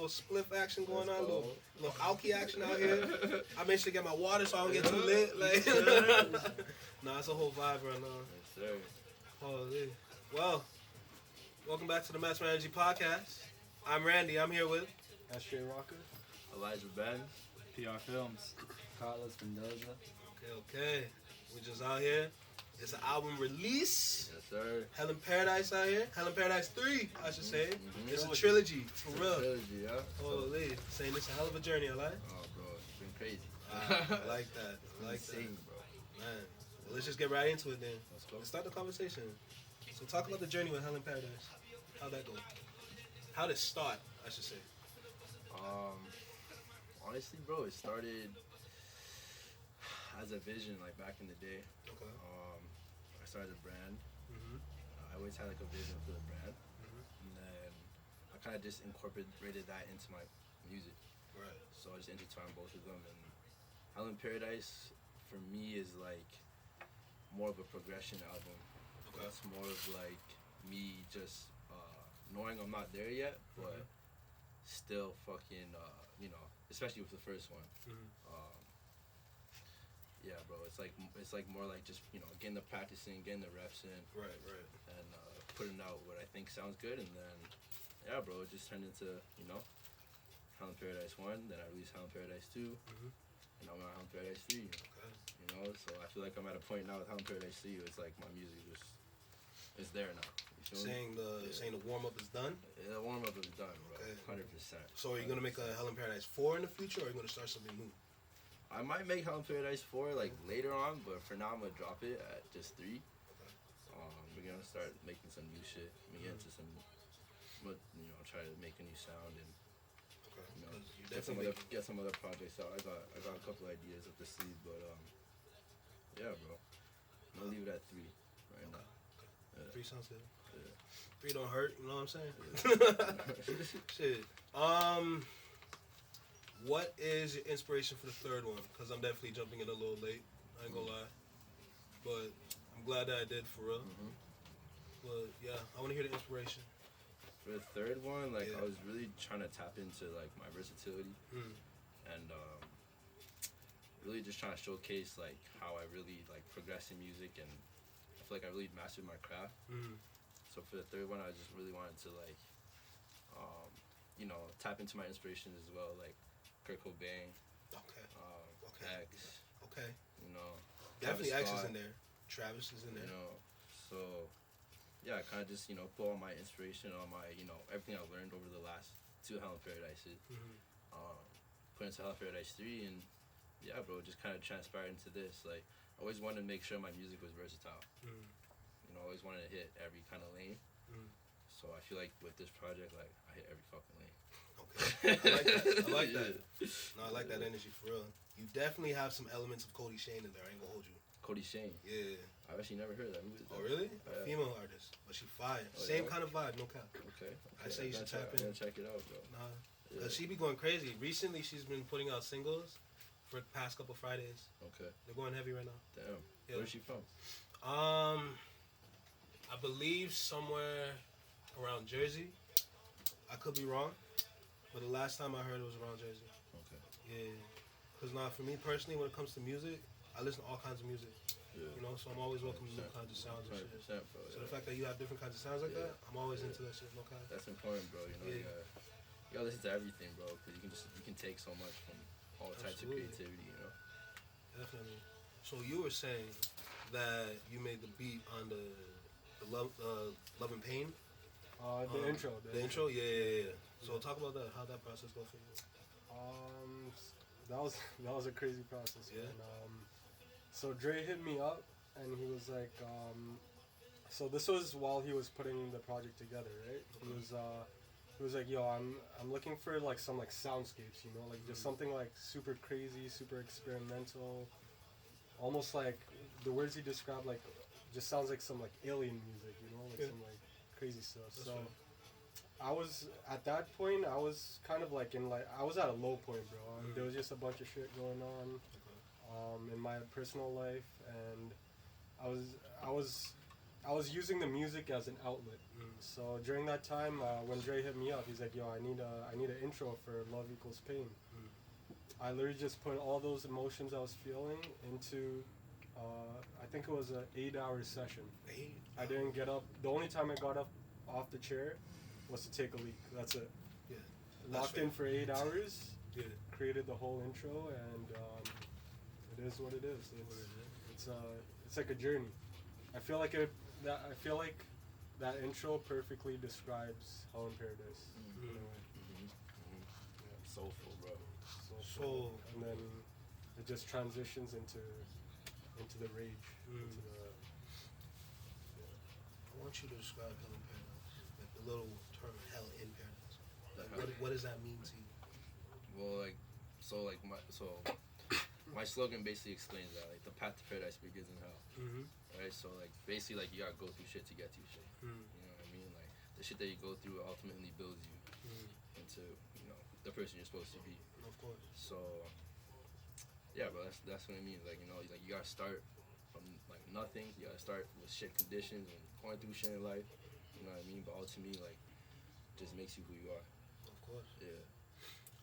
little spliff action going on, little alky action out here. I made sure to get my water so I don't get too lit. Like, nah, it's a whole vibe right now. Yes, sir. Holy. Well, welcome back to the Master Energy Podcast. I'm Randy. I'm here with S.J. Rocker, Elijah Ben, PR Films, Carlos Mendoza. Okay. We're just out here. It's an album release. Yes, sir. Hell in Paradise out here. Hell in Paradise 3, I should say. Mm-hmm. It's a trilogy, for real. Trilogy, yeah. Holy. Saying it's a hell of a journey, I like. Oh, bro, it's been crazy. I like that. I like Insane, that. bro. Man. Well, let's just get right into it then. Let's go. Let's start the conversation. So talk about the journey with Hell in Paradise. How'd that go? How'd it start, I should say? Honestly, bro, it started as a vision, like back in the day. Okay. I started a brand. Mm-hmm. I always had like a vision for the brand, Mm-hmm. and then I kind of just incorporated that into my music. Right. So I just intertwined both of them. And Hell in Paradise for me is like more of a progression album. Okay. It's more of like me just knowing I'm not there yet, but still fucking, especially with the first one. Mm-hmm. Yeah, bro, it's like more like just, getting the practicing, getting the reps in, Right. and putting out what I think sounds good, and then, yeah, bro, it just turned into, Hell in Paradise 1, then I released Hell in Paradise 2, and I'm on Hell in Paradise 3, Okay. so I feel like I'm at a point now with Hell in Paradise 3 where it's like my music is there now. You feel me? Saying the warm up is done. Yeah, the warm-up is done, bro, Okay. 100%. So are you gonna make a Hell in Paradise 4 in the future, or are you gonna start something new? I might make Hell in Paradise 4 like later on, but for now I'm gonna drop it at just 3. Okay. We're gonna start making some new shit. We get into some, try to make a new sound and Okay. You get definitely some other projects out. I got a couple ideas up the sleeve, but yeah, bro. I'm gonna leave it at 3 right now. Yeah. 3 sounds good. Yeah. 3 don't hurt. You know what I'm saying? Yeah. Shit. What is your inspiration for the third one? Because I'm definitely jumping in a little late. I ain't gonna lie. But I'm glad that I did, for real. Mhm. But yeah, I want to hear the inspiration. For the third one, Yeah. I was really trying to tap into like my versatility and really just trying to showcase like how I really like progress in music, and I feel like I really mastered my craft. So for the third one, I just really wanted to like, tap into my inspirations as well, like Kurt Cobain, Okay. X, Okay. Travis Definitely X is Scott, in there. Travis is in there. So yeah, I kind of just pull all my inspiration, all my everything I learned over the last 2 Hell in Paradises, put into Hell in Paradise 3, and yeah, bro, just kind of transpired into this. Like I always wanted to make sure my music was versatile. I always wanted to hit every kind of lane. So I feel like with this project, like I hit every fucking lane. Okay. I like that. No, I like that energy, for real. You definitely have some elements of Cody Shane in there. I ain't gonna hold you. Cody Shane. Yeah. I've actually never heard that. Oh, really? A female artist, but she fire. Same kind of vibe, no cap. Okay. I say you should tap in. I'm gonna check it out, bro. Nah, cause she be going crazy. Recently, she's been putting out singles for the past couple Fridays. Okay. They're going heavy right now. Damn. Yeah. Where's she from? I believe somewhere around Jersey. I could be wrong, but the last time I heard it was around Jersey. Okay. Yeah. Cause for me personally, when it comes to music, I listen to all kinds of music. Yeah. So I'm always welcoming new kinds of sounds and shit. 100%, bro. So the fact that you have different kinds of sounds like Yeah. that, I'm always into that shit. No cap. That's important, bro. Yeah. You gotta listen to everything, bro, because you can take so much from all types of Absolutely. creativity, Definitely. So you were saying that you made the beat on the Love and Pain. The intro. The intro, yeah. So talk about that. How'd that process go for you? That was a crazy process, Yeah. man. So Dre hit me up and he was like, so this was while he was putting the project together, right? He was like, yo, I'm looking for like some like soundscapes, like just something like super crazy, super experimental, almost like the words he described like just sounds like some like alien music, like some like crazy stuff. That's so right. I was at that point. I was kind of like I was at a low point, bro. There was just a bunch of shit going on, in my personal life, and I was I was using the music as an outlet. So during that time, when Dre hit me up, he's like, "Yo, I need an intro for Love Equals Pain." I literally just put all those emotions I was feeling into. I think it was an 8-hour session. I didn't get up. The only time I got up off the chair was to take a leak. That's it. Yeah. Locked in for 8 hours. Yeah. Created the whole intro, and it is what it is. It's like a journey. I feel like that intro perfectly describes Hell in Paradise. In a way. Yeah. Soulful, bro. So and then it just transitions into the rage. Into the, I want you to describe Hell in Paradise, like the little term Hell in Paradise. Like, what does that mean to you? Well, my slogan basically explains that, like, the path to paradise begins in hell. Right? So, like, basically, like, you gotta go through shit to get to shit. You know what I mean? Like, the shit that you go through ultimately builds you into, you know, the person you're supposed to be. Of course. So, yeah, bro, that's what it means. Like, you know, like, you gotta start from, like, nothing. You gotta start with shit conditions and going through shit in life. You know what I mean? But ultimately, like, just makes you who you are. Of course. Yeah.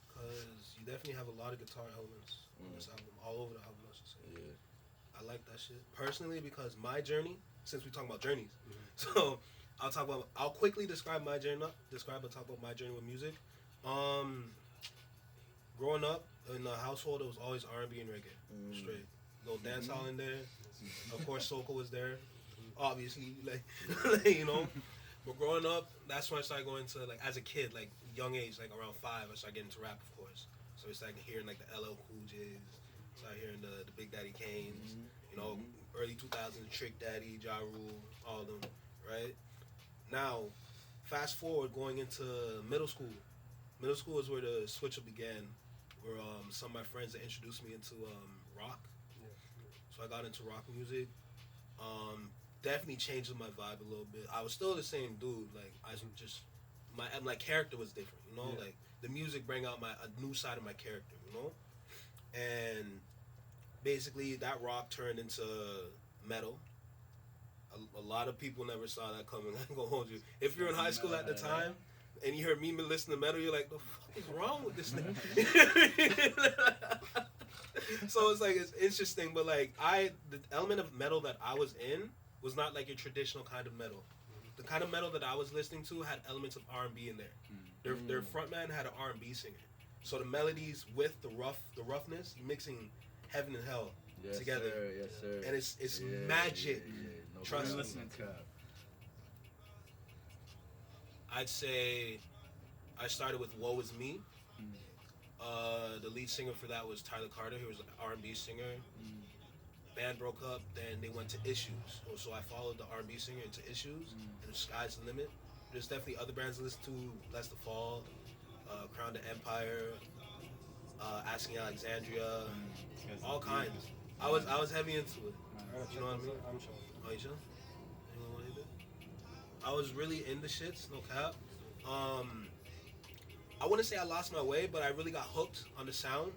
Because you definitely have a lot of guitar elements on this album, all over the album, I should say. Yeah. I like that shit. Personally, because my journey, since we're talking about journeys, so I'll quickly describe my journey, talk about my journey with music. Growing up in the household, it was always R&B and reggae, straight. Little dance hall in there. Of course, soca was there, obviously, like, you know. But growing up, that's when I started going to, like, as a kid, like, young age, like, around 5, I started getting into rap, of course. So I started hearing, like, the LL Cool J's, started hearing the Big Daddy Kanes, you know, early 2000s, Trick Daddy, Ja Rule, all of them, right? Now, fast forward, going into middle school. Middle school is where the switch up began, where some of my friends that introduced me into rock. So I got into rock music. Definitely changed my vibe a little bit. I was still the same dude. Like, I just my character was different, you know. Like, the music bring out a new side of my character, you know. And basically, that rock turned into metal. A lot of people never saw that coming. I'm gonna hold you. If you're in high school at the time and you heard me listen to metal, you're like, the fuck is wrong with this thing? So it's like, it's interesting, but like, the element of metal that I was in was not like your traditional kind of metal. The kind of metal that I was listening to had elements of R&B in there. Their frontman had an R&B singer. So the melodies with the roughness, mixing heaven and hell together. Sir, yes, sir. And it's magic. No Trust me. Listening to I'd say I started with Woe Is Me. The lead singer for that was Tyler Carter. He was an R&B singer. Band broke up, then they went to Issues. So I followed the R&B singer into Issues, and Sky's the Limit. There's definitely other bands to listen to, Bless the Fall, Crown the Empire, Asking Alexandria, all kinds. I was heavy into it. You know what I mean? I'm sure. Oh, you sure? Anyone want to hit it? I was really in the shits, no cap. I wouldn't say I lost my way, but I really got hooked on the sound,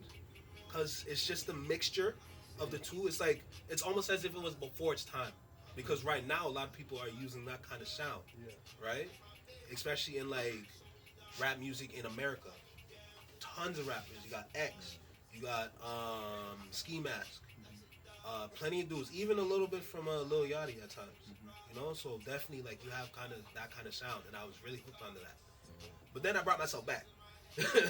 because it's just a mixture of the two. It's like, it's almost as if it was before its time, because right now a lot of people are using that kind of sound, right? Especially in like rap music in America. Tons of rappers. You got X, you got Ski Mask, plenty of dudes, even a little bit from Lil Yachty at times. You know, so definitely like you have kind of that kind of sound, and I was really hooked onto that. But then I brought myself back.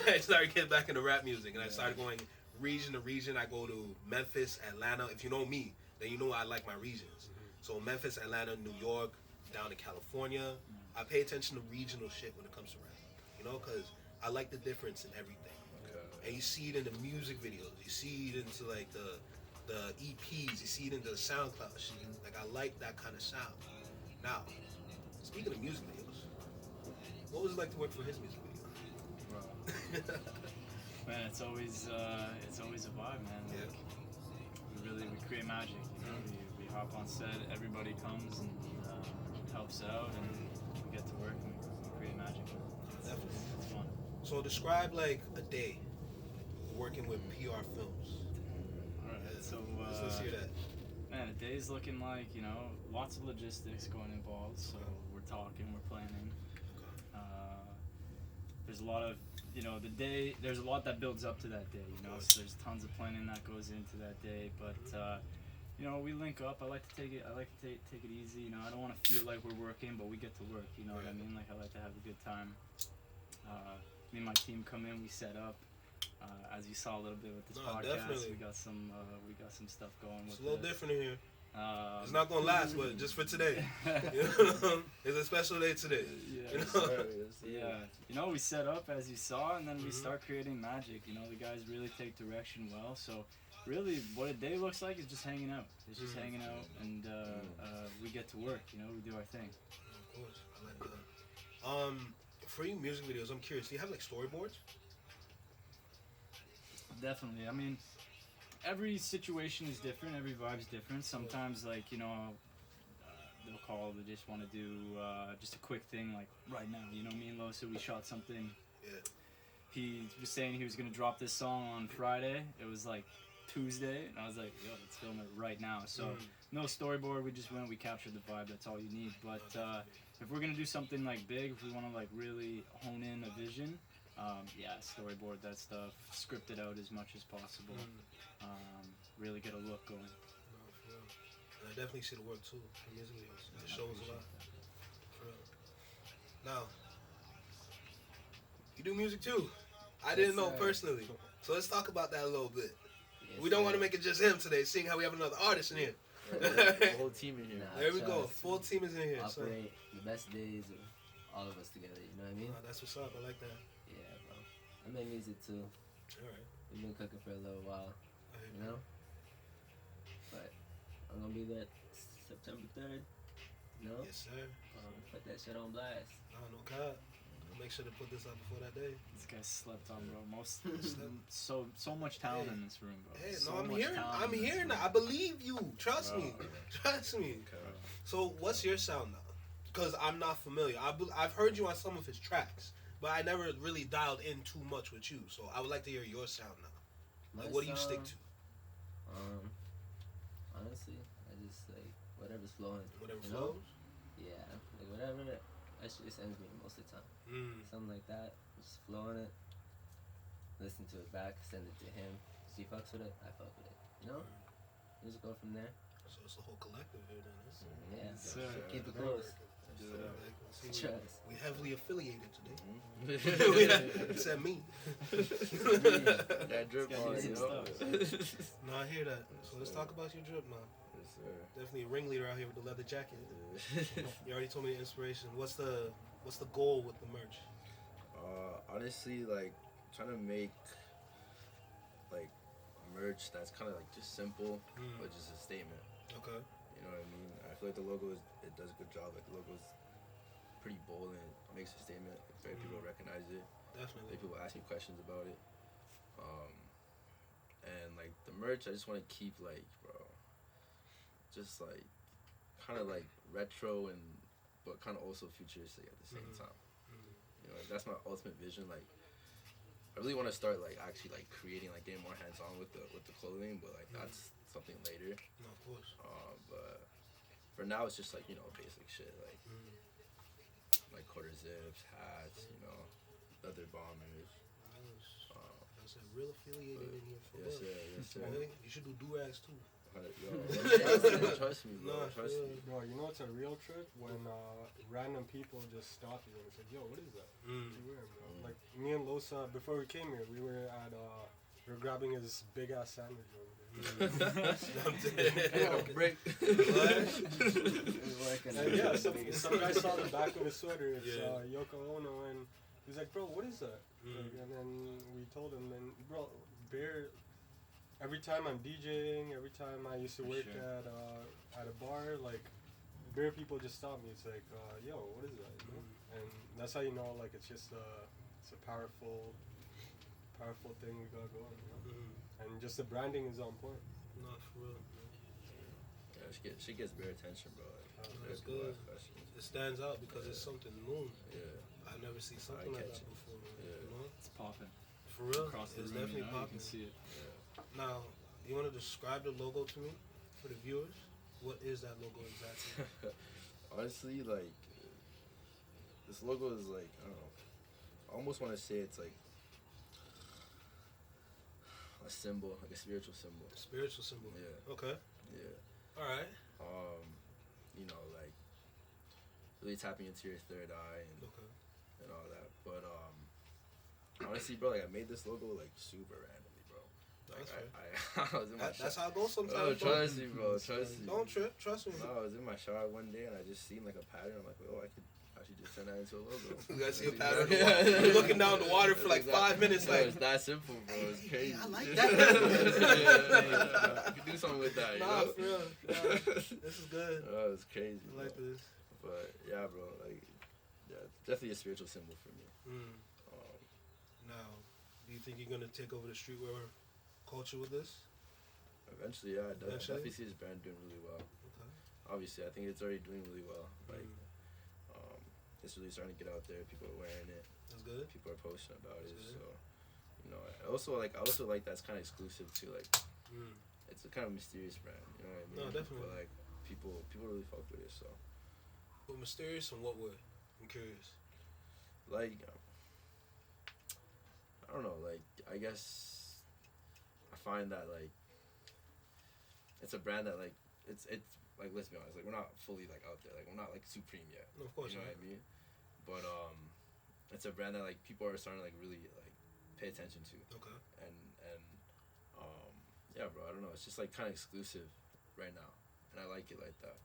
I started getting back into rap music, and I started going region to region. I go to Memphis, Atlanta. If you know me, then you know I like my regions. So Memphis, Atlanta, New York, down to California. I pay attention to regional shit when it comes to rap, you know, because I like the difference in everything. And you see it in the music videos. You see it into like the EPs. You see it into the SoundCloud shit. Like, I like that kind of sound. Now, speaking of music videos, what was it like to work for his music video? man, it's always a vibe, man. Like, we create magic. You know, we hop on set, everybody comes and helps out, and we get to work and we create magic. It's fun. So describe like a day working with PR Films. All right, so let's hear that. Man, a day's looking like, lots of logistics going involved. So we're talking, we're planning. There's a lot of, the day. There's a lot that builds up to that day. So there's tons of planning that goes into that day. But we link up. I like to take it. Take it easy. I don't want to feel like we're working, but we get to work. You know what I mean? Like I like to have a good time. Me and my team come in. We set up. As you saw a little bit with this podcast, definitely. we got some stuff going. It's with a little this. different in here. It's not gonna last, but just for today. It's a special day today. Yeah. We set up as you saw, and then we start creating magic. The guys really take direction well. So really, what a day looks like is just hanging out. It's just hanging out, and we get to work. We do our thing. Of course, I like that. For you music videos, I'm curious. Do you have like storyboards? Definitely. I mean, every situation is different. Every vibe's different. Sometimes, like, they'll call. They just want to do just a quick thing, like right now. Me and Losa, we shot something. Yeah. He was saying he was gonna drop this song on Friday. It was like Tuesday, and I was like, yo, let's film it right now. So no storyboard. We just went. We captured the vibe. That's all you need. But if we're gonna do something like big, if we want to like really hone in a vision. Storyboard that stuff, script it out as much as possible, really get a look going. No, for real. And I definitely see the work too in music videos. It shows a lot. For real. Now, you do music too. I didn't know personally. So let's talk about that a little bit. Yes, we don't want to make it just him today, seeing how we have another artist in here. The whole team in here. There we go. Full team is in here. So. Operate the best days of all of us together, you know what I mean? That's what's up. I like that. Yeah, bro. I make music too. Alright. We've been cooking for a little while, you know? But I'm gonna be there September 3rd, you know? Yes, sir. Put that shit on blast. No cap. I'll make sure to put this out before that day. This guy slept on, bro. So much talent in this room, bro. Hey, so no, I'm much hearing. talent I'm in this hearing room. that. I believe you. Trust me. Bro. Trust me. Okay. So, what's your sound now? Because I'm not familiar. I've heard you on some of his tracks, but I never really dialed in too much with you. So, I would like to hear your sound now. Like, what do you stick to? Honestly, I just like whatever's flowing. Whatever you know? flows? Yeah, like whatever. That shit just ends me most of the time. Something like that. Just flowing it. Listen to it back. Send it to him. If he fucks with it, I fuck with it. You know? Just go from there. So, it's a whole collective here then. Yeah. Yes, sir. Keep it close. See, Trust. we heavily affiliated today. Mm-hmm. Except me. That drip It's on, gotta be you some know? No, I hear that. So, let's talk about your drip now. Yes, sir. Definitely a ringleader out here with the leather jacket. You already told me the inspiration. What's the goal with the merch? Honestly, like, trying to make, like, merch that's kind of, like, just simple, but just a statement. Okay. You know what I mean? I feel like the logo, it does a good job. Like, the logo's pretty bold and makes a statement. Like, very people recognize it. Definitely. Like, people ask me questions about it. And, like, the merch, I just want to keep, like, bro, just, like, kind of, like, retro and, but kind of also futuristic at the same time. You know, like, that's my ultimate vision. Like, I really want to start, like, actually, like, creating, like, getting more hands-on with the clothing, but, like, that's something later. No, of course. But for now, it's just, like, you know, basic shit, like quarter zips, hats, you know, leather bombers. I said real affiliated in here for Yes, real. sir, yes, sir. Hey, you should do do-rags too. Trust me, bro, No, trust me. Bro, you know what's a real trip? When random people just stop you and say, yo, what is that? What you wearing, bro? Like, me and Losa, before we came here, we were grabbing his big-ass sandwich over there. I'm dead. Break. And yeah, some guy saw the back of his sweater. It's Yeah. Yoko Ono, and he's like, bro, what is that? Like, and then we told him, and bro, Bear, every time I'm DJing, every time I used to work at a bar, like, Bear people just stop me. It's like, yo, what is that? You know? And that's how you know, like, it's just it's a powerful thing we got going, you know? And just the branding is on point. No, for real. Yeah, she gets bare attention, bro. Like, That's people good. ask questions. It stands out because it's something new. Yeah. I've never seen something like catch that it. before. Yeah. You know? It's popping For real. across the It's room. definitely You popping. can see it. Now, you want to describe the logo to me? for the viewers? What is that logo exactly? Honestly, like this logo is like I don't know. I almost want to say it's like a symbol, like a spiritual symbol. Spiritual symbol. Yeah. Okay. Yeah. All right. You know, like really tapping into your third eye Okay. and all that. But honestly, bro, like I made this logo like super randomly, bro. Like That's I was in my that's shower. how it goes Oh, sometimes. trust me, bro. Trust me. Don't trip. Trust me. No, I was in my shower one day and I just seen like a pattern. I'm like, oh, I could actually just turn that into a logo. You guys see a pattern? You're looking down the water for like 5 minutes, No, like. it's that simple, bro. It's crazy. I like that. You can do something with that, you Nah, know? for real. Nah, this is good. Oh, it's crazy. I like bro. this. But yeah, bro, like, yeah, it's definitely a spiritual symbol for me. Now, do you think you're gonna take over the streetwear culture with this? Eventually, yeah, I Eventually? definitely see this brand doing really well. Okay. Obviously, I think it's already doing really well. Like, it's really starting to get out there. People are wearing it. That's good. People are posting about it. That's good. So, you know, I also like that it's kind of exclusive to like. It's a kind of mysterious brand. You know what I mean? No, definitely. But like, people really fuck with it. So, But mysterious in what way? I'm curious. like, I don't know. Like, I guess I find that like it's a brand that like it's like, let's be honest, like we're not fully like out there, like we're not like supreme yet. No, of course you know not. what I mean? But it's a brand that like people are starting to like really like pay attention to. Okay. And yeah, bro, I don't know, it's just like kind of exclusive right now, and I like it like that.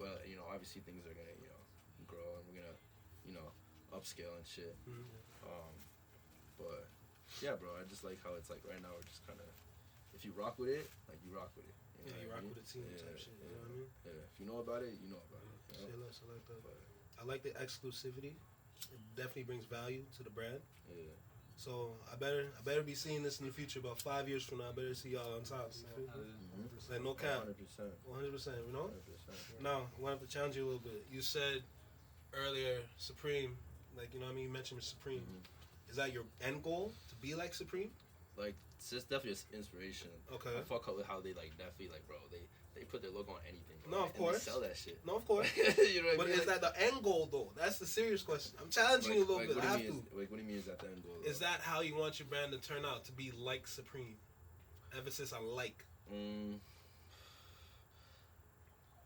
But you know, obviously things are gonna grow, and we're gonna upscale and shit. But yeah, bro, I just like how it's like right now we're just kind of, if you rock with it, like you rock with it. You know Yeah, you what I rock mean? with the team type shit. You know what I mean? Yeah, if you know about it, you know about it. You Say know? less. I like that. But, I like the exclusivity. It definitely brings value to the brand. yeah. So I better be seeing this in the future. About 5 years from now, I better see y'all on top. You feel me? Like no cap. 100%. 100%. You know. 100%. Now I want to challenge you a little bit. You said earlier Supreme, like you know what I mean. You mentioned Supreme. Is that your end goal to be like Supreme? Like, it's just definitely inspiration. Okay. I fuck with how they like definitely like, bro, they put their logo on anything, bro. No, of and course. they sell that shit. No, of course. You know what But I mean? is that the end goal though? That's the serious question. I'm challenging you a little bit. What I do have you mean? to. What do you mean is that the end goal? Is that how you want your brand to turn out? To be like Supreme? Emphasis on like.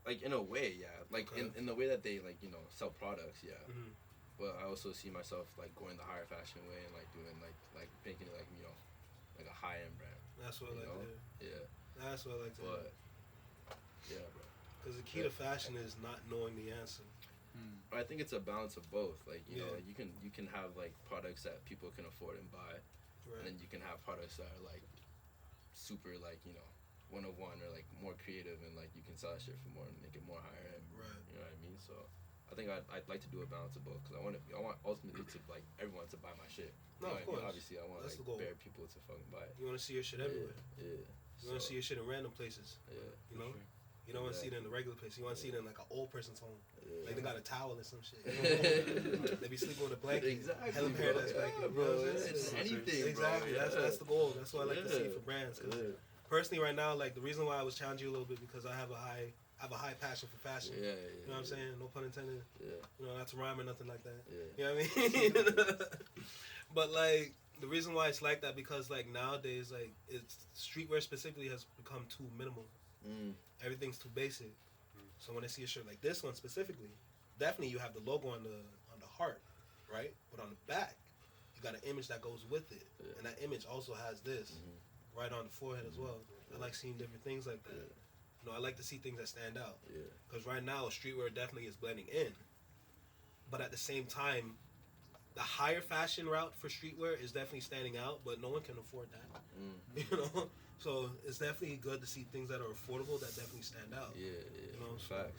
Like in a way, yeah. Like Okay. in the way that they like sell products, yeah. Mhm. But I also see myself like going the higher fashion way and like doing like making it like like a high end brand. That's what I like to hear. Yeah. That's what I like to hear. But yeah, bro. Because the key to fashion is not knowing the answer. I think it's a balance of both. Like you know, Yeah. like you can have like products that people can afford and buy, and Right. then you can have products that are like super like 101 or like more creative, and like you can sell that shit for more and make it more higher end. Right. You know what I mean? So I think I'd like to do a balance of both, because I want ultimately to like everyone to buy my shit. No, of You know what I mean? course. Obviously, I want That's like the goal. bare people to fucking buy it. You want to see your shit everywhere. Yeah. You want to see your shit in random places. Yeah. You know. You don't want to see it in the regular place. You want to see it in like an old person's home. Yeah. Like they got a towel or some shit. You know? They be sleeping with a blanket. Exactly, Helen bro. Paradise Yeah, blanket. bro. You know what I'm saying? It's So- anything, Exactly. bro. That's the goal. That's what I like to see Yeah. for brands. 'Cause Yeah. personally, right now, like the reason why I was challenging you a little bit because I have a high passion for fashion. Yeah. You know what I'm saying? No pun intended. Yeah. You know, not to rhyme or nothing like that. Yeah. You know what I mean? But like the reason why it's like that because like nowadays like it's streetwear specifically has become too minimal. Everything's too basic. So when I see a shirt like this one specifically, definitely you have the logo on the heart, right? But on the back, you got an image that goes with it, Yeah. and that image also has this right on the forehead as well. I like seeing different things like that. You know, I like to see things that stand out. Yeah. Because right now, streetwear definitely is blending in. But at the same time, the higher fashion route for streetwear is definitely standing out, but no one can afford that. You know? So it's definitely good to see things that are affordable that definitely stand out. Yeah. You know, so Facts.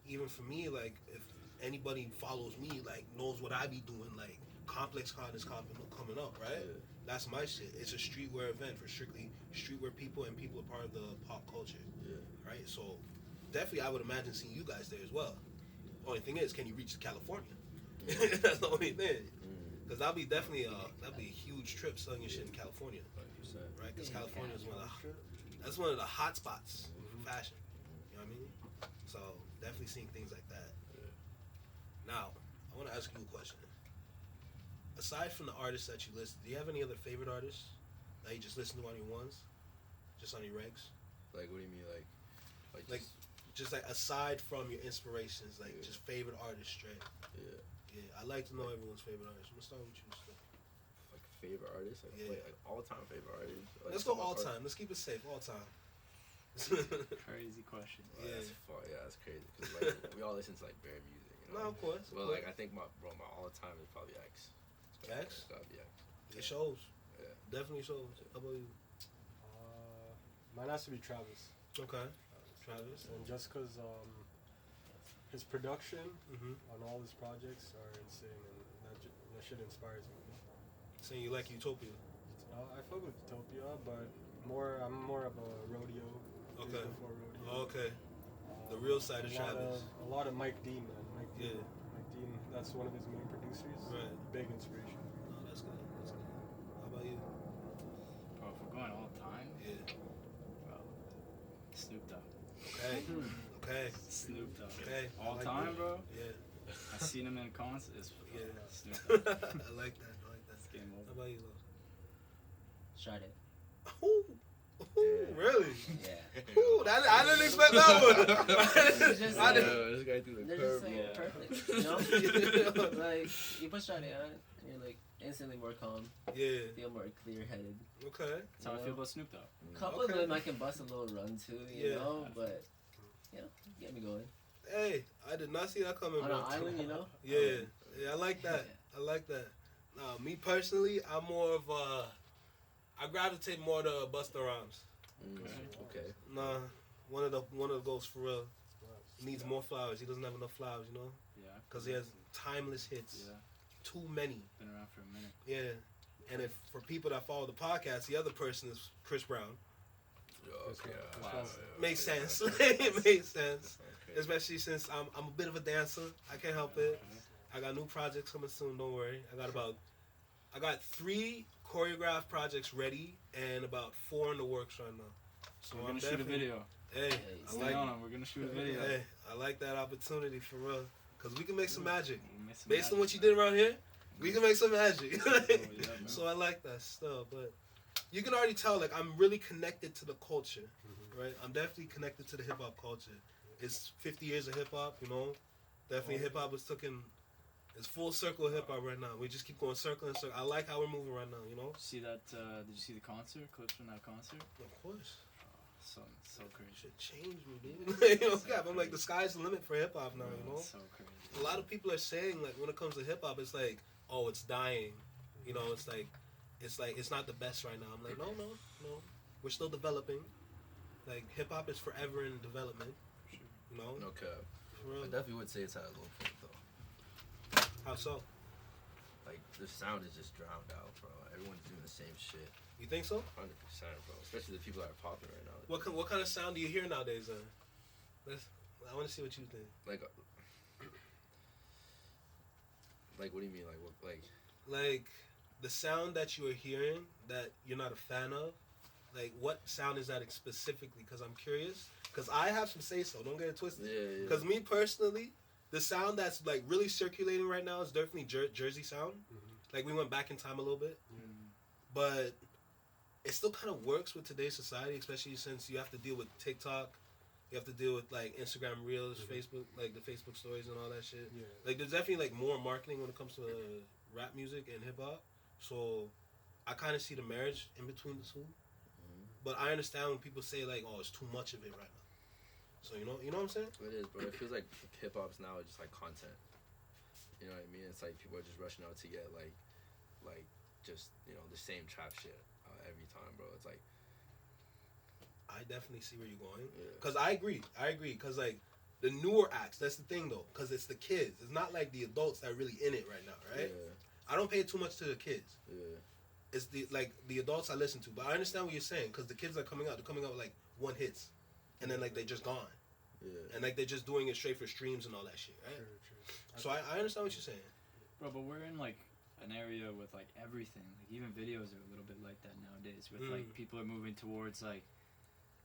even for me, like, if anybody follows me, like, knows what I be doing, like, Complex Con is coming up, right? Yeah. That's my shit. It's a streetwear event for strictly streetwear people, and people are part of the pop culture. Yeah. Right? So definitely I would imagine seeing you guys there as well. Only thing is, can you reach California? That's the only thing. Because that'll be definitely a huge trip selling your shit in California. 100%. Right? Because California is one of the hot spots for passion. You know what I mean? So definitely seeing things like that. Now, I want to ask you a question. Aside from the artists that you listen, do you have any other favorite artists that you just listen to on your ones, just on your regs? Like, what do you mean, Like, just like aside from your inspirations, like just favorite artists straight. Yeah. Yeah, I like to know everyone's favorite artist. I'm gonna start with you. So. Like favorite artist, like all time favorite artist. Like, Let's go all time. Let's keep it safe. All time. Crazy question. Yeah, that's crazy. Cause like we all listen to like bare music. You know? No, of course. But like I think my all time is probably X. X? It's gotta be X. It shows. Yeah. Definitely shows. How about you? Mine has to be Travis. Okay. Travis. And just because his production Mm-hmm. on all his projects are insane, and that shit inspires me. Saying you like Utopia. I fuck with Utopia, but I'm more of a rodeo. Okay. Before rodeo. Okay. The real side of a lot Travis. A lot of Mike Dean, man. Mike Dean. Yeah. Mike Dean, that's one of his main producers. Right. Big inspiration. No, that's good. That's good. How about you? Bro, if we're going all time, Yeah. well, Snoop Dogg. Okay. Okay. Snoop Dogg. Okay. All I like time, that. bro. Yeah. I seen him in concert. It's Yeah. Snoop I Dogg. like that. I like that. It's game How over. about you, Lo? Sade. Ooh. Ooh, really? Yeah. Ooh, I didn't expect that one. It's just I like- didn't. This guy threw the They're just like curveball. perfect, you know? Like you put Sade on, and you're like instantly more calm, Yeah. feel more clear-headed. Okay. That's how I feel about Snoop Dogg. Couple Okay. of them I can bust a little run to, you Yeah. know, but you know, get me going. Hey, I did not see that coming, On bro. an island, you know. Yeah. Yeah, I like that. I like that. Now, me personally, I'm more of I gravitate more to Busta Rhymes. Okay. Nah, one of the goals for real. He needs more flowers. He doesn't have enough flowers, you know, Yeah. because he has timeless hits. Yeah. Too many. Been around for a minute. Yeah. And if for people that follow the podcast, the other person is Chris Brown. Okay. Makes sense. It makes sense. Especially since I'm a bit of a dancer. I can't help it. I got new projects coming soon. Don't worry. I got 3 choreographed projects ready and about 4 in the works right now. So We're I'm gonna shoot a definitely- video. Hey, I Stay like on him. We're gonna shoot a video. Hey, I like that opportunity for real. Cause we can make some magic. We'll make some Based on magic, what you man. did around here, we can make some magic. Oh, yeah, man. So I like that stuff. But you can already tell, like, I'm really connected to the culture, right? I'm definitely connected to the hip hop culture. It's 50 years of hip hop, you know. Definitely hip hop is it's full circle of hip hop right now. We just keep going circle and circle. I like how we're moving right now, you know. See that? Did you see the concert? Clips from that concert? Of course. So crazy. Should change me, dude. You know, yeah, I'm like, the sky's the limit for hip hop now, you know. So crazy. A lot of people are saying, like, when it comes to hip hop, it's like, oh, it's dying. You know, it's like it's not the best right now. I'm like, no. We're still developing. Like, hip hop is forever in development. You know? No cap. For real. I definitely would say it's at a low point though. How so? Like the sound is just drowned out, bro. Everyone's doing the same shit. You think so? 100%, bro. Especially the people that are popping right now. What kind of sound do you hear nowadays, I want to see what you think. Like what do you mean? Like, the sound that you are hearing that you're not a fan of, like, what sound is that specifically? Because I'm curious. Because I have some say-so. Don't get it twisted. Yeah. Because me personally, the sound that's, like, really circulating right now is definitely Jersey sound. Like, we went back in time a little bit. But it still kind of works with today's society, especially since you have to deal with TikTok. You have to deal with, like, Instagram Reels, Facebook, like, the Facebook stories and all that shit. Yeah. Like, there's definitely, like, more marketing when it comes to rap music and hip-hop. So I kind of see the marriage in between the two. But I understand when people say, like, oh, it's too much of it right now. So, you know what I'm saying? It is, but it feels like hip hop's now just like content. You know what I mean? It's like people are just rushing out to get like just, you know, the same trap shit every time, bro. It's like, I definitely see where you're going. Yeah. Because I agree. Because, like, the newer acts, that's the thing, though. Because it's the kids. It's not like the adults that are really in it right now, right? yeah, I don't pay too much to the kids. yeah. It's the adults I listen to. But I understand what you're saying. Because the kids are coming out. They're coming out with, like, one hits. And then, like, they're just gone. Yeah. And, like, they're just doing it straight for streams and all that shit, right? True. So I understand what you're saying. Bro, but we're in like an area with like everything. Like even videos are a little bit like that nowadays. With like people are moving towards like,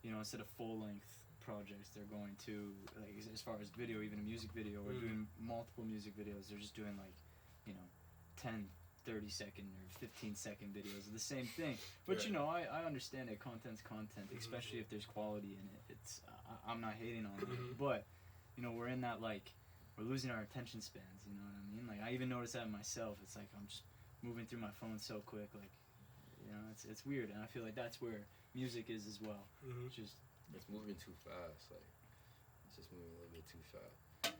you know, instead of full length projects they're going to, like as far as video, even a music video, or doing multiple music videos. They're just doing like, 10, 30-second or 15-second videos of the same thing. But Right. I understand that content's content, especially if there's quality in it. It's I'm not hating on it, but we're in that, like, we're losing our attention spans. You know what I mean? Like, I even notice that in myself. It's like I'm just moving through my phone so quick. Like, it's weird, and I feel like that's where music is as well. Just It's moving too fast. Like, it's just moving a little bit too fast.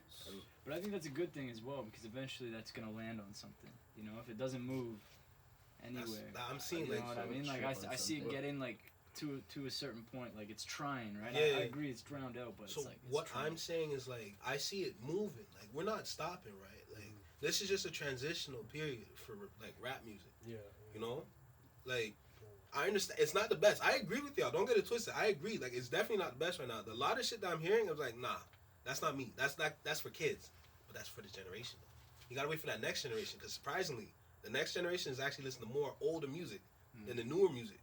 But I think that's a good thing as well, because eventually that's gonna land on something. If it doesn't move anywhere, I'm seeing, you know like, what I mean? Like I see it something. getting like to a certain point, like it's trying, right? Yeah. I agree, it's drowned out, but So it's like it's what trying. I'm saying is, like, I see it moving. Like, we're not stopping, right? Like, this is just a transitional period for, like, rap music. Yeah. You know, like, I understand it's not the best. I agree with y'all. Don't get it twisted. I agree. Like, it's definitely not the best right now. A lot of shit that I'm hearing, I'm like, nah, that's not me. That's for kids, but that's for the generation. You gotta wait for that next generation, because surprisingly, the next generation is actually listening to more older music than the newer music.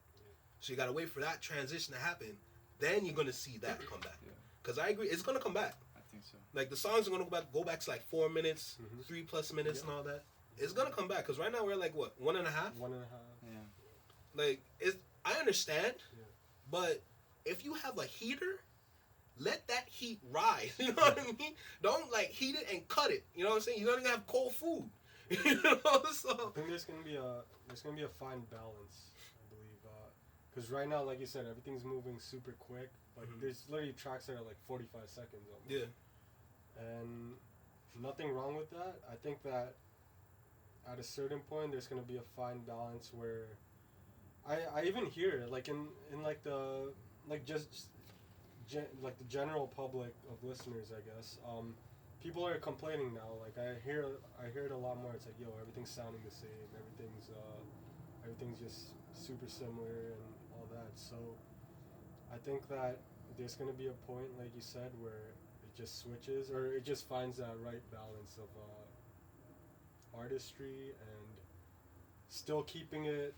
So you gotta wait for that transition to happen. Then you're gonna see that come back. Because I agree, it's gonna come back. I think so. Like, the songs are gonna go back to like 4 minutes, 3+ minutes, and all that. It's gonna come back, because right now we're like, what, 1.5? 1.5. Yeah. Like, I understand, Yeah. but if you have a heater, let that heat rise. You know what I mean? Don't, like, heat it and cut it. You know what I'm saying? You don't even have cold food. You know, so I think there's gonna be a fine balance, I believe, because right now, like you said, everything's moving super quick. Like there's literally tracks that are like 45 seconds almost. yeah, And nothing wrong with that. I think that at a certain point there's gonna be a fine balance where I even hear it, like in like the like like the general public of listeners, I guess. People are complaining now. Like I hear it a lot more. It's like, yo, everything's sounding the same. Everything's just super similar and all that. So I think that there's gonna be a point, like you said, where it just switches, or it just finds that right balance of artistry and still keeping it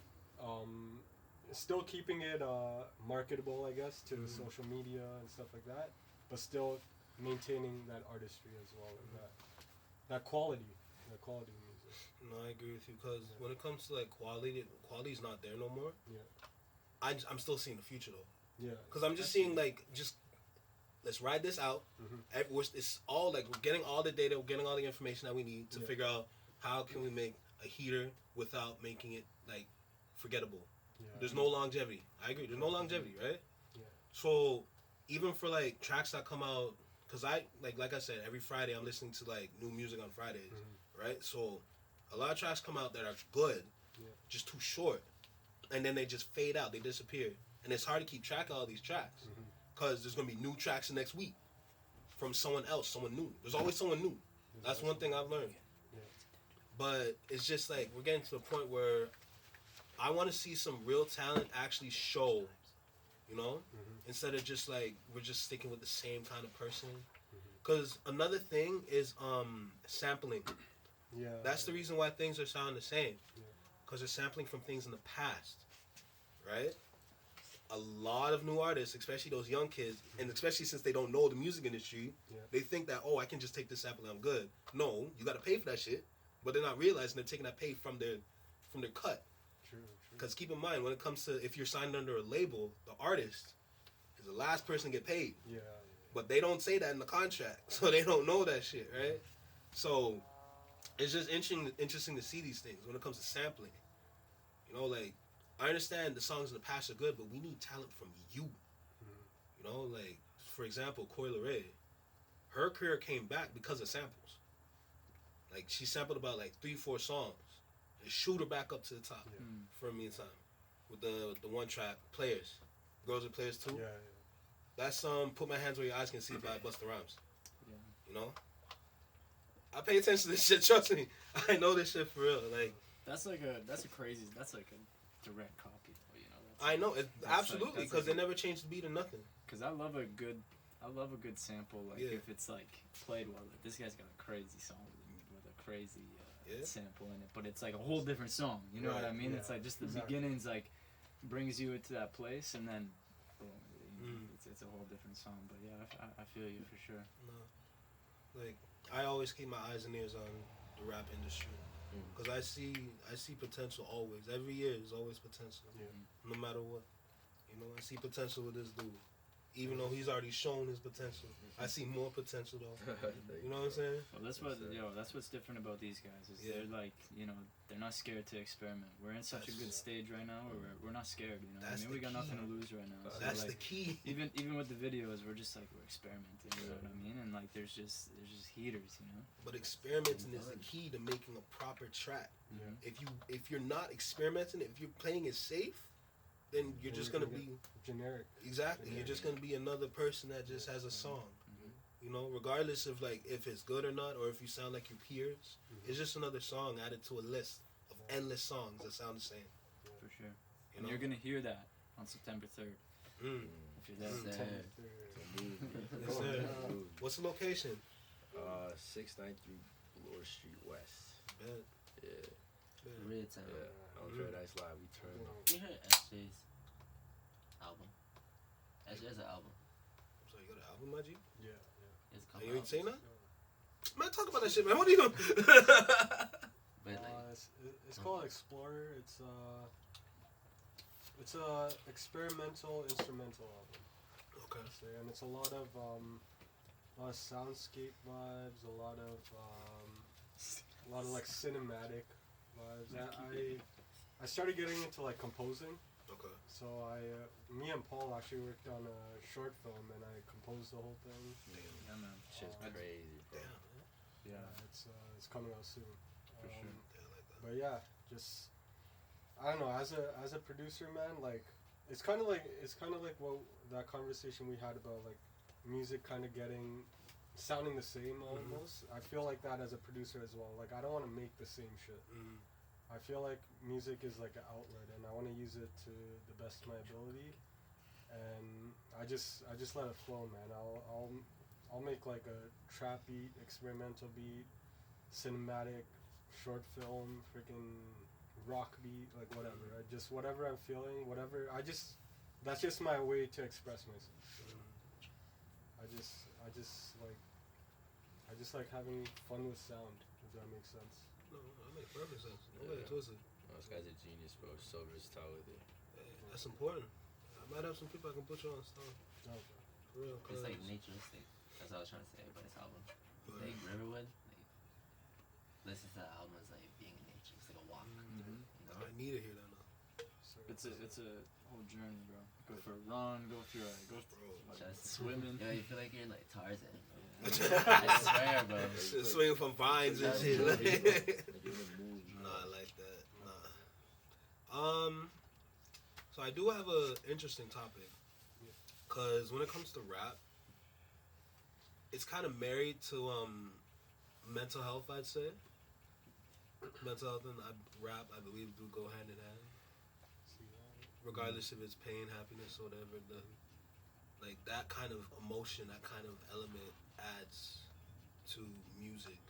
marketable, I guess, to social media and stuff like that, but still maintaining that artistry as well, and that quality of music. no, I agree with you, because when it comes to, like, quality's not there no more. Yeah. I'm still seeing the future, though. Yeah. Because I'm just seeing, like, let's ride this out. It's all, like, we're getting all the data, we're getting all the information that we need to figure out how can we make a heater without making it, like, forgettable. Yeah. There's no longevity. I agree. There's no longevity, right? Yeah. So even for, like, tracks that come out, because like I said, every Friday I'm listening to, like, new music on Fridays, right? So a lot of tracks come out that are good, just too short, and then they just fade out. They disappear, and it's hard to keep track of all these tracks because there's gonna be new tracks the next week from someone else, someone new. There's always someone new. That's one thing I've learned. Yeah. But it's just like we're getting to the point where I want to see some real talent actually show, you know, instead of just like we're just sticking with the same kind of person. Because another thing is sampling. Yeah. That's the reason why things are sounding the same. Because they're sampling from things in the past, right? A lot of new artists, especially those young kids, and especially since they don't know the music industry, they think that, oh, I can just take this sample and I'm good. No, you got to pay for that shit. But they're not realizing they're taking that pay from their cut. True. Because keep in mind, when it comes to if you're signed under a label, the artist is the last person to get paid. Yeah. But they don't say that in the contract, so they don't know that shit, right? So it's just interesting to see these things when it comes to sampling. You know, like, I understand the songs in the past are good, but we need talent from you. You know, like, for example, Coi Leray, her career came back because of samples. Like, she sampled about, like, 3-4 songs and shoot her back up to the top for a meantime. With the one track, Players. Girls Are Players too. Yeah. That's Put My Hands Where Your Eyes Can See by Busta Rhymes. Yeah. You know? I pay attention to this shit, trust me. I know this shit for real. Like, That's like a direct copy, you know. I know it That's absolutely, like- that's because like- they never changed the beat or nothing. Because I love a good sample. Like if it's like played well, like this guy's got a crazy song with a crazy sample in it, but it's like a whole different song. You know what I mean? Yeah. It's like just the Exactly. beginnings like brings you into that place, and then boom, it's a whole different song. But yeah, I feel you for sure. No. Like, I always keep my eyes and ears on the rap industry. Because I see potential always. Every year is always potential. Yeah. No matter what. You know, I see potential with this dude. Even though he's already shown his potential. I see more potential though. You know what I'm saying? Well, that's what's different about these guys is they're like, they're not scared to experiment. We're in such a good stage right now where we're not scared, That's we got the nothing key. to lose right now. So That's like, the key. even with the videos, we're just like we're experimenting, you know what I mean? And like there's just heaters, But experimenting is the key to making a proper track. Yeah. If you're not experimenting, if you're playing it safe, then you're just gonna be generic. exactly. You're just gonna be another person that just has a song. You know, regardless of like if it's good or not, or if you sound like your peers, it's just another song added to a list of endless songs that sound the same. For sure. You And know? you're gonna hear that on September 3rd. If you're there. Yes, sir. Yes, sir. What's the location? 693 Bloor Street West. Bet. Yeah, Koreatown. on Paradise Live, we turned up. You heard SJ's album? SJ has an album. So you got an album, my G? Yeah. It's And called. you ain't saying that? Man, talk about that shit, man. What are you doing? But like, It's called Explorer. It's a experimental instrumental album. Okay. And it's a lot of soundscape vibes, a lot of like cinematic vibes. I started getting into like composing. Okay. So me and Paul actually worked on a short film, and I composed the whole thing. Yeah, man. Shit's crazy, bro. Yeah. It's coming out soon. For sure. Yeah, like that. But yeah, just I don't know. As a producer, man, like it's kind of like what that conversation we had about like music kind of sounding the same almost. I feel like that as a producer as well. Like I don't want to make the same shit. I feel like music is like an outlet, and I want to use it to the best of my ability. And I just let it flow, man. I'll make like a trap beat, experimental beat, cinematic, short film, freaking rock beat, like whatever. Whatever I'm feeling, whatever. That's just my way to express myself. I just like having fun with sound. If that makes sense. No, that makes perfect sense. No way Yeah. to twist it. No, this guy's a genius, bro. So versatile with it. Hey, that's important. I might have some people I can put you on stuff. No, For real. it's like naturistic. That's what I was trying to say about this album. Right. Like Riverwood, like listen to that album as like being in nature. It's like a walk. You know? I need to hear that now. It's a whole journey, bro. Go for a run, go for like Just swimming. Yo, you feel like you're in like Tarzan. Yeah. I swear, bro. Swinging from vines and shit. Like, you're in the mood, you know? Nah, I like that. Nah. So I do have a interesting topic. Cause when it comes to rap, it's kind of married to mental health. I'd say mental health and rap, I believe, do go hand in hand. Regardless if it's pain, happiness, or whatever, like that kind of emotion, that kind of element adds to music.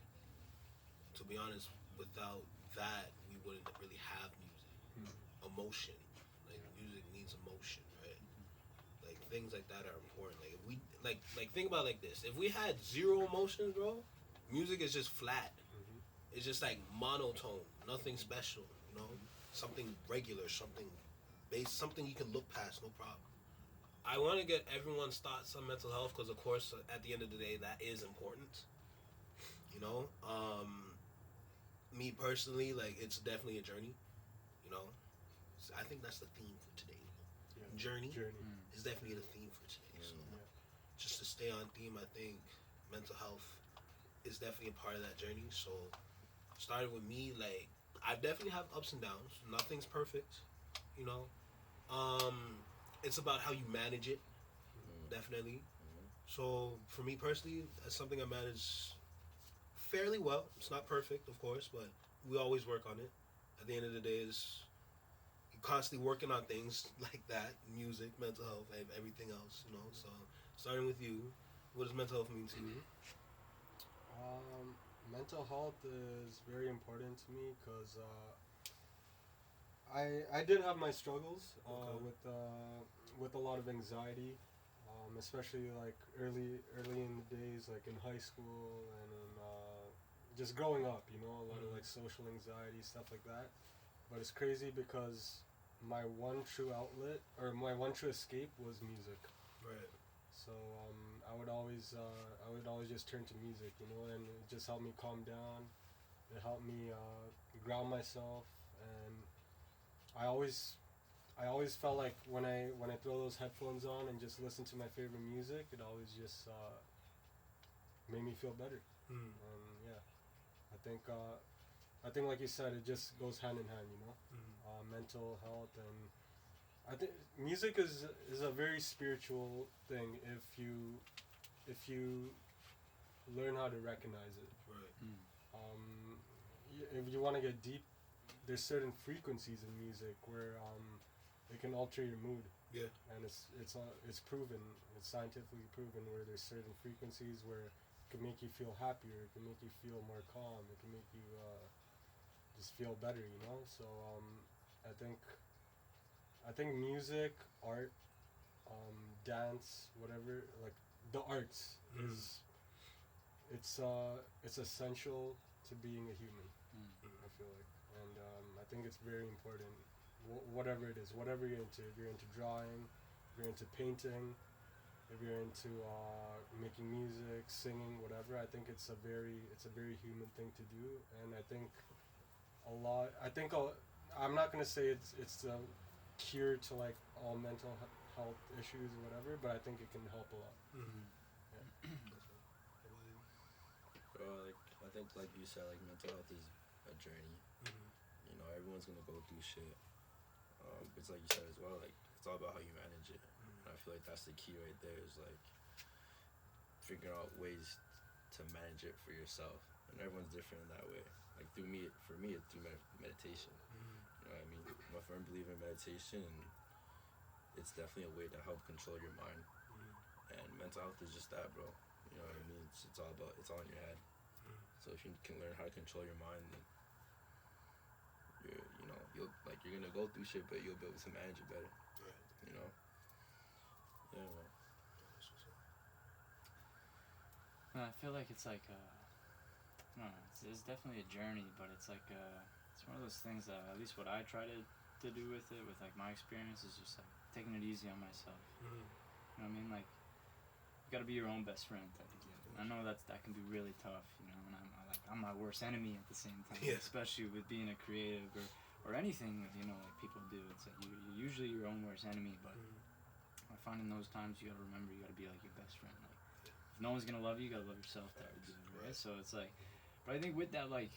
To be honest, without that, we wouldn't really have music. Emotion, like music needs emotion, right? Like things like that are important. Like if we like think about it like this: if we had zero emotions, bro, music is just flat. It's just like monotone, nothing special. You know, something regular, something something you can look past, no problem. I want to get everyone's thoughts on mental health because, of course, at the end of the day, that is important. You know, me personally, like it's definitely a journey. You know, so I think that's the theme for today. Journey is definitely the theme for today. So, just to stay on theme, I think mental health is definitely a part of that journey. So, started with me, like I definitely have ups and downs. Nothing's perfect. You know, it's about how you manage it, definitely. So for me personally, that's something I manage fairly well. It's not perfect, of course, but we always work on it. At the end of the day, you're constantly working on things like that, music, mental health, everything else, you know. So starting with you, what does mental health mean to you? Mental health is very important to me because I did have my struggles with a lot of anxiety especially like early in the days, like in high school and in just growing up. You know, a lot of like social anxiety stuff like that. But it's crazy because my one true outlet or my one true escape was music. Right. So I would always just turn to music, you know, and it just helped me calm down. It helped me ground myself, and I always felt like when I throw those headphones on and just listen to my favorite music, it always just made me feel better. And yeah, I think like you said, it just goes hand in hand, you know, mental health, and I think music is a very spiritual thing if you learn how to recognize it. Right. If you want to get deep, there's certain frequencies in music where it can alter your mood. Yeah. And it's proven, it's scientifically proven where there's certain frequencies where it can make you feel happier, it can make you feel more calm, it can make you just feel better, you know. So I think music, art, dance, whatever, like the arts is it's essential to being a human. I feel like, and I think it's very important. Whatever it is, whatever you're into, if you're into drawing, if you're into painting, if you're into making music, singing, whatever, I think it's a very human thing to do, and I think I'm not gonna say it's the cure to like all mental health issues or whatever, but I think it can help a lot. Like I think, like you said, like mental health is a journey. You know, everyone's gonna go through shit. It's like you said as well. Like it's all about how you manage it. And I feel like that's the key right there. Is like figuring out ways to manage it for yourself. And everyone's different in that way. Like for me, it's through meditation. You know what I mean? I'm a firm believer in meditation, and it's definitely a way to help control your mind. And mental health is just that, bro. You know what I mean? It's all in your head. So if you can learn how to control your mind, then you're gonna go through shit, but you'll be able to manage it better. Right. You know? Yeah, man. I feel like it's like I don't know. It's definitely a journey, but it's like it's one of those things that at least what I try to do with it, with like my experience, is just like taking it easy on myself. You know what I mean? Like you gotta be your own best friend type of deal. I know that can be really tough, you know, and I'm my worst enemy at the same time. Yeah. Especially with being a creative or anything that, you know, like people do. It's like you're usually your own worst enemy, but I find in those times you gotta remember you gotta be like your best friend. Like if no one's gonna love you, you gotta love yourself type of deal, right? So it's like, but I think with that, like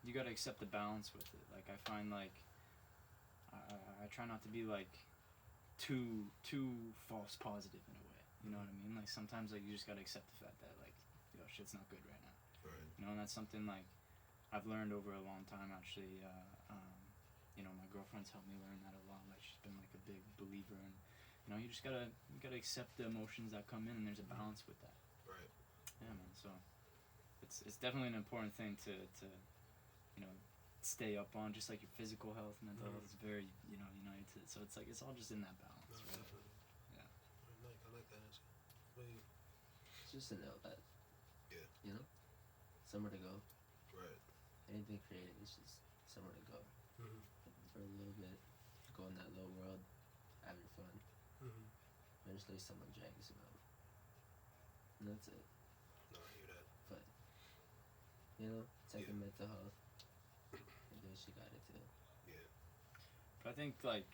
you gotta accept the balance with it. Like I find like I try not to be like too false positive in a way. You know what I mean? Like sometimes like you just gotta accept the fact that like, yo, shit's not good right now. Right. You know, and that's something like I've learned over a long time actually. You know, my girlfriend's helped me learn that a lot. Like she's been like a big believer in, you know, you gotta accept the emotions that come in, and there's a balance with that. Right. Yeah, man. So it's definitely an important thing to you know stay up on, just like your physical health, mental health is very, you know, united to it. So it's like it's all just in that balance, No, right? definitely. Yeah. I like that answer. Really, It's just to know that. Yeah. You know, somewhere to go. right. Anything creative is just somewhere to go for a little bit. Go in that little world, have your fun. Eventually, someone drags you out, and that's it. No, I hear that. But you know, it's like Yeah. your mental health. And do what you gotta do. Yeah. But I think like,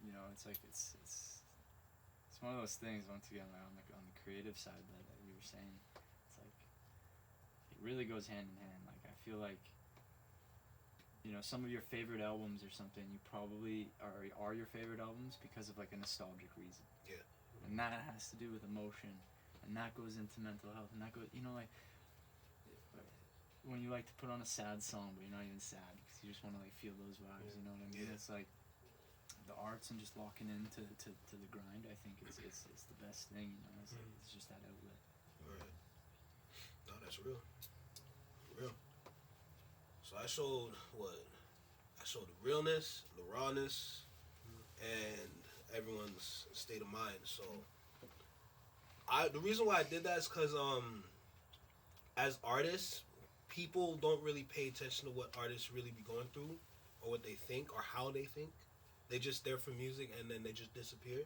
you know, it's like it's one of those things. Once again, like on the creative side that you were saying, it's like it really goes hand in hand. Like I feel like, you know, some of your favorite albums or something, you probably are your favorite albums because of like a nostalgic reason. Yeah. And that has to do with emotion, and that goes into mental health, and that goes, you know, like when you like to put on a sad song, but you're not even sad because you just want to like feel those vibes. You know what I mean? Yeah. It's like the arts and just locking into to the grind. I think it's the best thing. You know, it's like, it's just that outlet. Right. No, that's real. Real. So I showed the realness, the rawness, and everyone's state of mind. So The reason why I did that is because as artists, people don't really pay attention to what artists really be going through, or what they think, or how they think. They just there for music and then they just disappear.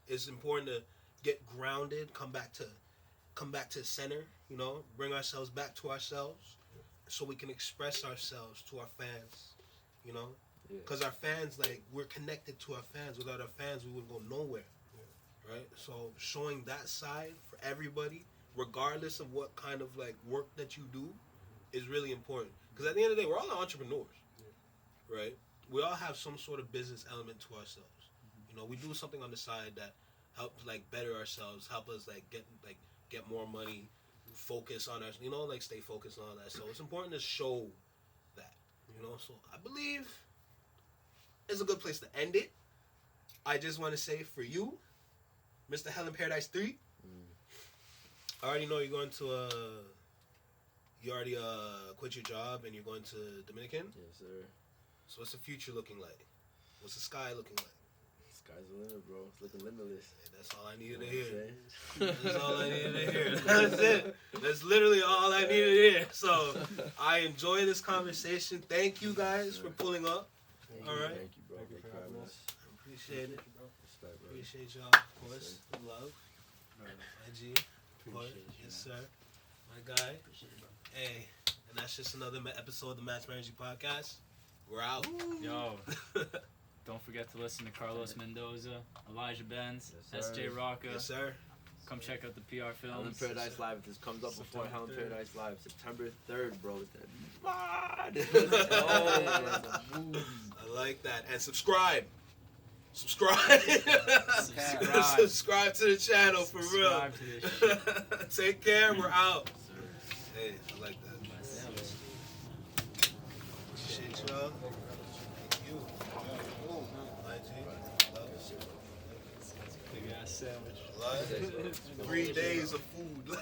It's important to get grounded, come back to center, you know, bring ourselves back to ourselves, so we can express ourselves to our fans, you know, because our fans, like, we're connected to our fans. Without our fans, we wouldn't go nowhere, right? So showing that side for everybody, regardless of what kind of like work that you do, is really important. Because at the end of the day, we're all entrepreneurs, right? We all have some sort of business element to ourselves. You know, we do something on the side that helps like better ourselves, help us like get more money, focus on us, you know, like stay focused on all that. So it's important to show that, you know. So I believe it's a good place to end it. I just want to say for you, Mr. Hell in Paradise 3, I already know you're going to you already quit your job and you're going to Dominican. Yes, sir. So what's the future looking like? What's the sky looking like? Sky's the limit, bro. It's looking limitless. Yeah, that's all I needed You to know hear. what I'm That's all I needed to hear. That's it. That's literally all I needed to hear. So I enjoy this conversation. Thank you guys for pulling up. All right. Thank you, bro. Thank you for having us. I appreciate it. Respect, bro. Appreciate y'all, of course. Love. IG. Of course. Yes, sir. My guy. Hey, and that's just another episode of the Match Energy Podcast. We're out. Yo, don't forget to listen to Carlos Mendoza, Elijah Benz, Yes, sir. SJ Rocca. Yes, sir. Come check out the PR Hell in films. Paradise Live. This comes up before September Hell in 3rd. Paradise Live. September 3rd, bro. It's gonna be mad. I like that. And subscribe. Subscribe. Subscribe. Subscribe to the channel for Subscribe to this shit. real. Take care. We're out. Hey, I like that. Appreciate y'all. Thank you. Big ass sandwich. Like, 3 days of food.